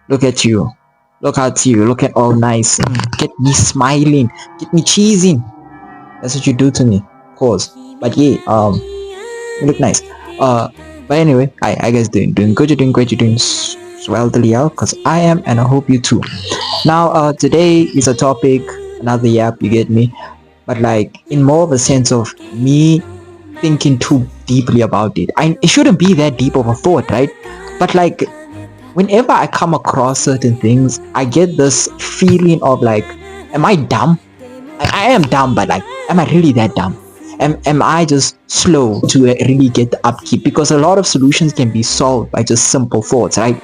Look at you. Look at you. Look at all nice. Get me smiling. Get me cheesing. That's what you do to me. Of course. But yeah, you look nice. Uh, but anyway, I guess doing good. You're doing great. You're doing swellly out, cause I am, and I hope you too. Now, today is a topic, another yap. You get me? But like in more of a sense of me thinking too deeply about it. It shouldn't be that deep of a thought, right? But like whenever I come across certain things, I get this feeling of like, am I dumb? I am dumb, but like, am I really that dumb? Am I just slow to really get the upkeep? Because a lot of solutions can be solved by just simple thoughts, right?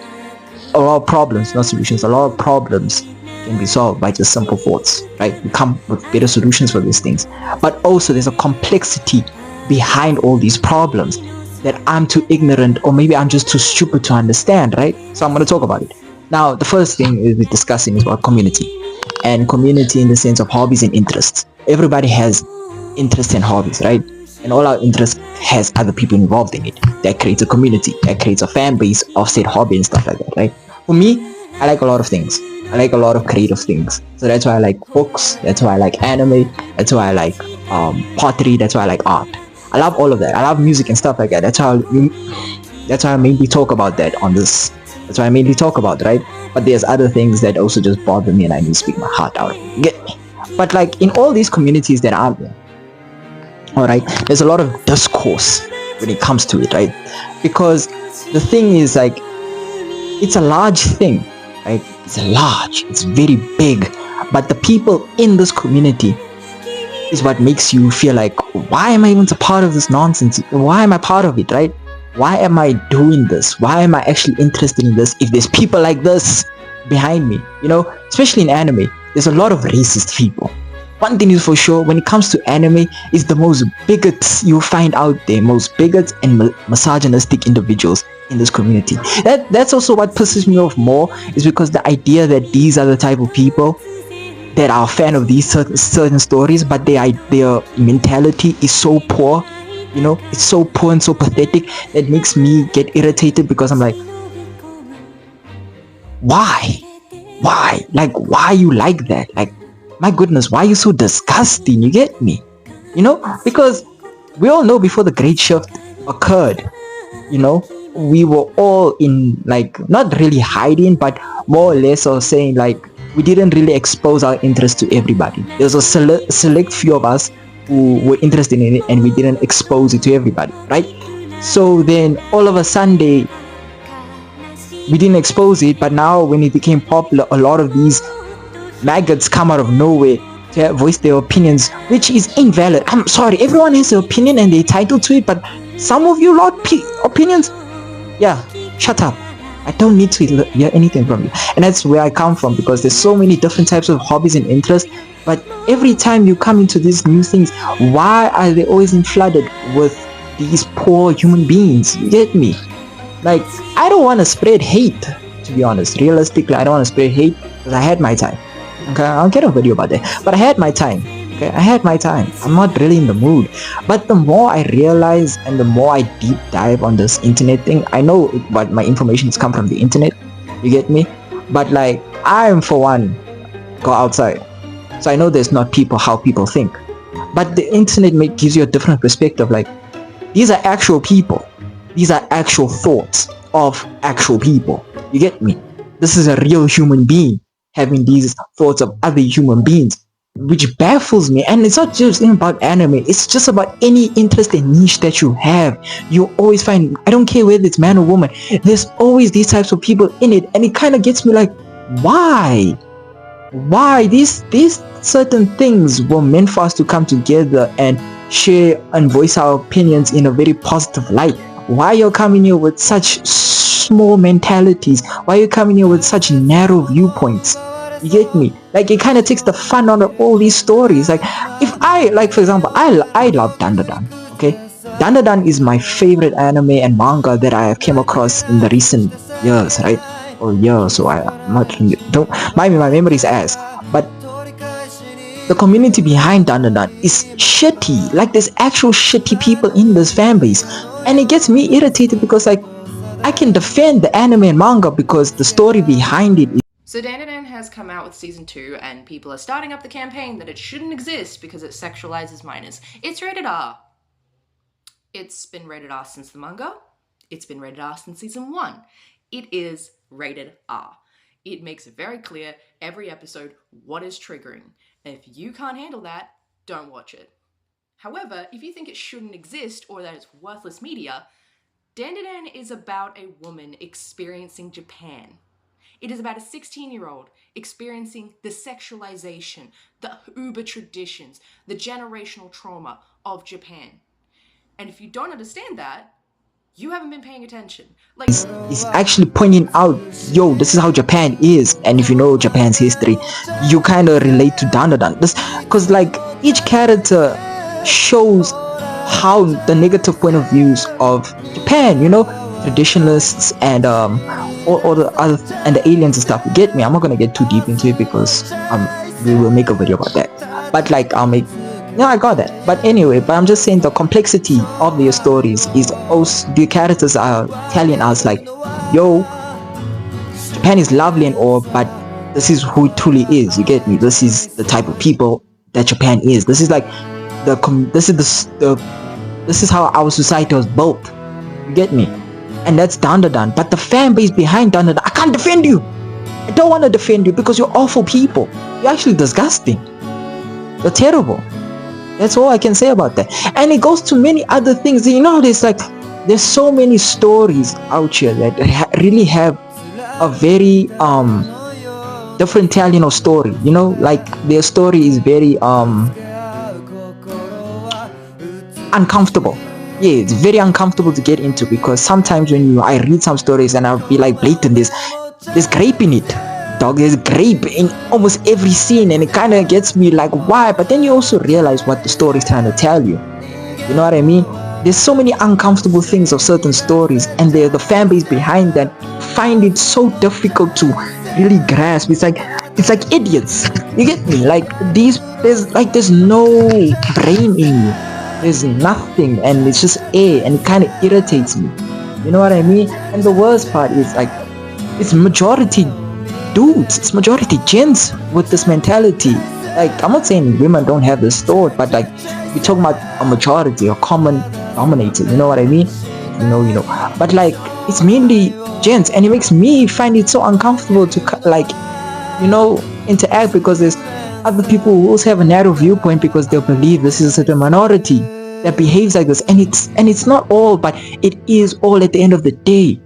A lot of problems, not solutions, a lot of problems can be solved by just simple thoughts, right? We come with better solutions for these things. But also there's a complexity behind all these problems that I'm too ignorant, or maybe I'm just too stupid to understand, right? So I'm going to talk about it. Now, the first thing we're discussing is about community. And community in the sense of hobbies and interests. Everybody has interests and hobbies, right? And all our interests has other people involved in it. That creates a community. That creates a fan base of said hobby and stuff like that, right? For me, I like a lot of things. I like a lot of creative things. So that's why I like books. That's why I like anime. That's why I like pottery. That's why I like art. I love all of that. I love music and stuff like that. That's why I mainly talk about that on this. That's why I mainly talk about, right? But there's other things that also just bother me and I need to speak my heart out. Get me? But like in all these communities that I'm in, alright, there's a lot of discourse when it comes to it, right? Because the thing is like, it's a large thing, right? It's very big. But the people in this community is what makes you feel like, why am I even a part of this nonsense? Why am I part of it, right? Why am I doing this? Why am I actually interested in this if there's people like this behind me? You know, especially in anime, there's a lot of racist people. One thing is for sure, when it comes to anime, it's the most bigots you'll find out there, most bigots and misogynistic individuals in this community. That's also what pisses me off more, is because the idea that these are the type of people that are a fan of these certain stories, but their mentality is so poor, you know, it's so poor and so pathetic that makes me get irritated, because I'm like, why like, why you like that? Like, my goodness, why are you so disgusting? You get me? You know, because we all know before the great shift occurred, you know, we were all in like, not really hiding, but more or less or saying like, we didn't really expose our interest to everybody. There's a select few of us who were interested in it, and we didn't expose it to everybody, right? So then all of a sudden we didn't expose it, but now when it became popular, a lot of these maggots come out of nowhere to voice their opinions, which is invalid. I'm sorry, everyone has an opinion and they're entitled to it, but some of you lot opinions, yeah, shut up. I don't need to hear anything from you. And that's where I come from, because there's so many different types of hobbies and interests, but every time you come into these new things, why are they always flooded with these poor human beings? You get me? Like, I don't want to spread hate, to be honest. Realistically, I don't want to spread hate, because I had my time. Okay, I'll get a video about that, but I had my time. Okay, I had my time. I'm not really in the mood. But the more I realize and the more I deep dive on this internet thing, I know what my information has come from the internet. You get me? But like, I am for one, go outside. So I know there's not how people think. But the internet gives you a different perspective. Like, these are actual people. These are actual thoughts of actual people. You get me? This is a real human being having these thoughts of other human beings, which baffles me. And it's not just about anime, it's just about any interest and niche that you have. You always find, I don't care whether it's man or woman, there's always these types of people in it. And it kind of gets me like, why these certain things were meant for us to come together and share and voice our opinions in a very positive light. Why you're coming here with such small mentalities? Why are you coming here with such narrow viewpoints? You get me? Like, it kind of takes the fun out of all these stories. Like, if for example, I love Dandadan. Okay, Dandadan is my favorite anime and manga that I have came across in the recent years, right? Or years, so I'm not, don't mind me, my memory is ass. But the community behind Dandadan is shitty. Like, there's actual shitty people in this fan base, and it gets me irritated, because like, I can defend the anime and manga because the story behind it is. So Dandadan has come out with season 2, and people are starting up the campaign that it shouldn't exist because it sexualizes minors. It's rated R. It's been rated R since the manga. It's been rated R since season 1. It is rated R. It makes it very clear every episode what is triggering. And if you can't handle that, don't watch it. However, if you think it shouldn't exist or that it's worthless media, Dandadan is about a woman experiencing Japan. It is about a 16-year-old experiencing the sexualization, the uber traditions, the generational trauma of Japan. And if you don't understand that, you haven't been paying attention. Like, is actually pointing out, yo, this is how Japan is. And if you know Japan's history, you kind of relate to Dandadan. This, because like each character shows how the negative point of views of Japan, you know, traditionalists and all the other and the aliens and stuff. You get me? I'm not gonna get too deep into it because we will make a video about that. But like I got that. But anyway, I'm just saying the complexity of their stories is also the characters are telling us like, yo, Japan is lovely and all, but this is who it truly is. You get me? This is the type of people that Japan is. This is like this is how our society was built. You get me? And that's Dandadan. But the fan base behind Dandadan, I can't defend you. I don't want to defend you because you're awful people. You're actually disgusting. You're terrible. That's all I can say about that. And it goes to many other things. You know, there's so many stories out here that really have a very different telling of story. You know, like their story is very uncomfortable. Yeah, it's very uncomfortable to get into because sometimes when I read some stories and I'll be like, blatant, there's grape in it. Dog, there's grape in almost every scene, and it kind of gets me like, why? But then you also realize what the story is trying to tell you. You know what I mean? There's so many uncomfortable things of certain stories, and the fan base behind that find it so difficult to really grasp. It's like idiots. You get me? Like there's no brain in you. There's nothing, and it's just air, and it kind of irritates me. You know what I mean? And the worst part is like, it's majority dudes, it's majority gents with this mentality. Like, I'm not saying women don't have this thought, but like, we're talking about a majority, a common dominator. You know what I mean? You know. But like, it's mainly gents, and it makes me find it so uncomfortable to like, interact because there's other people who also have a narrow viewpoint because they believe this is a certain minority that behaves like this, and it's not all, but it is all at the end of the day.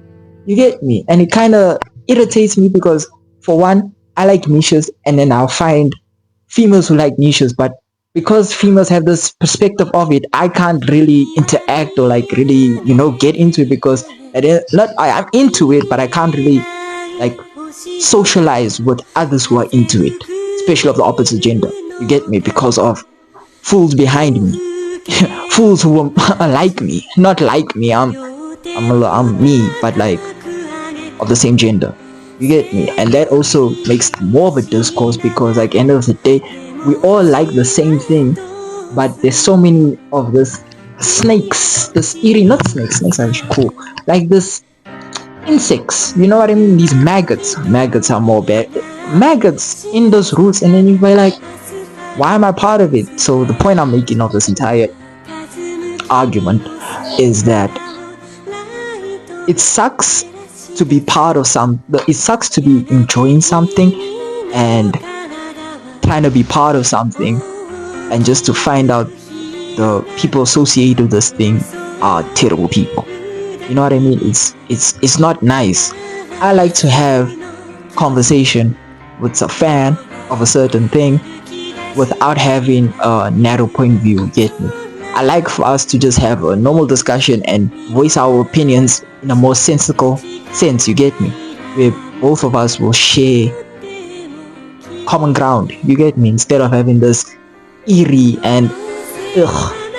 You get me? And it kind of irritates me because, for one, I like niches, and then I'll find females who like niches, but because females have this perspective of it, I can't really interact or like really, get into it because I'm into it, but I can't really like socialize with others who are into it, especially of the opposite gender. You get me? Because of fools behind me, fools who are like me, not like me. I'm me, but like of the same gender. You get me? And that also makes more of a discourse because like end of the day, we all like the same thing, but there's so many of this snakes, not snakes are actually cool, like this insects, you know what I mean? These maggots are more bad, maggots in those roots, and then you're like, why am I part of it? So the point I'm making of this entire argument is that it sucks to be part of it sucks to be enjoying something and trying to be part of something, and just to find out the people associated with this thing are terrible people. You know what I mean? It's not nice. I like to have conversation with a fan of a certain thing without having a narrow point of view. Get me? I like for us to just have a normal discussion and voice our opinions in a more sensible sense. You get me? Where both of us will share common ground. You get me? Instead of having this eerie and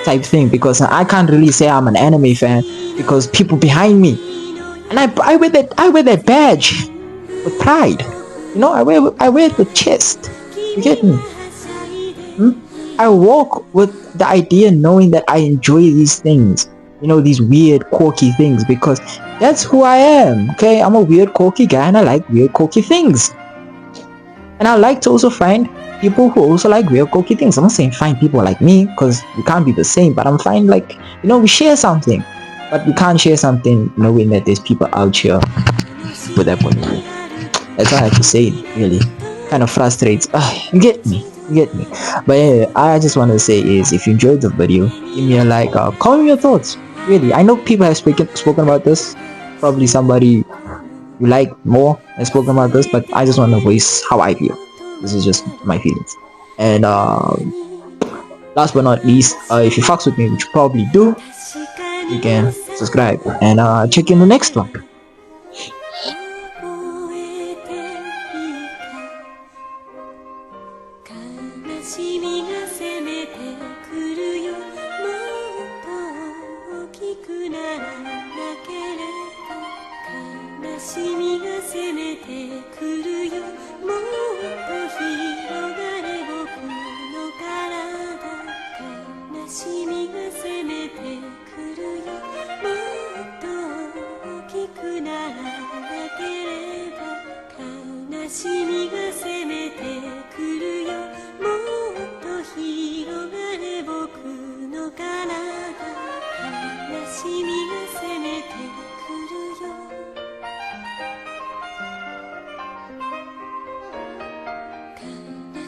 type thing, because I can't really say I'm an anime fan because people behind me, and I wear that badge with pride. I wear it with chest. You get me? I walk with the idea knowing that I enjoy these things, these weird quirky things, because That's who I am. Okay, I'm a weird, quirky guy, and I like weird, quirky things. And I like to also find people who also like weird, quirky things. I'm not saying find people like me, because we can't be the same, but I'm fine, like, we share something. But we can't share something knowing that there's people out here with that point of view. That's all I have to say, really. Kind of frustrates. You get me. But yeah, I just want to say is, if you enjoyed the video, give me a like, comment your thoughts. Really, I know people have spoken about this. Probably somebody you like more has spoken about this, but I just want to voice how I feel. This is just my feelings. And last but not least, if you fucks with me, which you probably do, you can subscribe and check in the next one.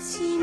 She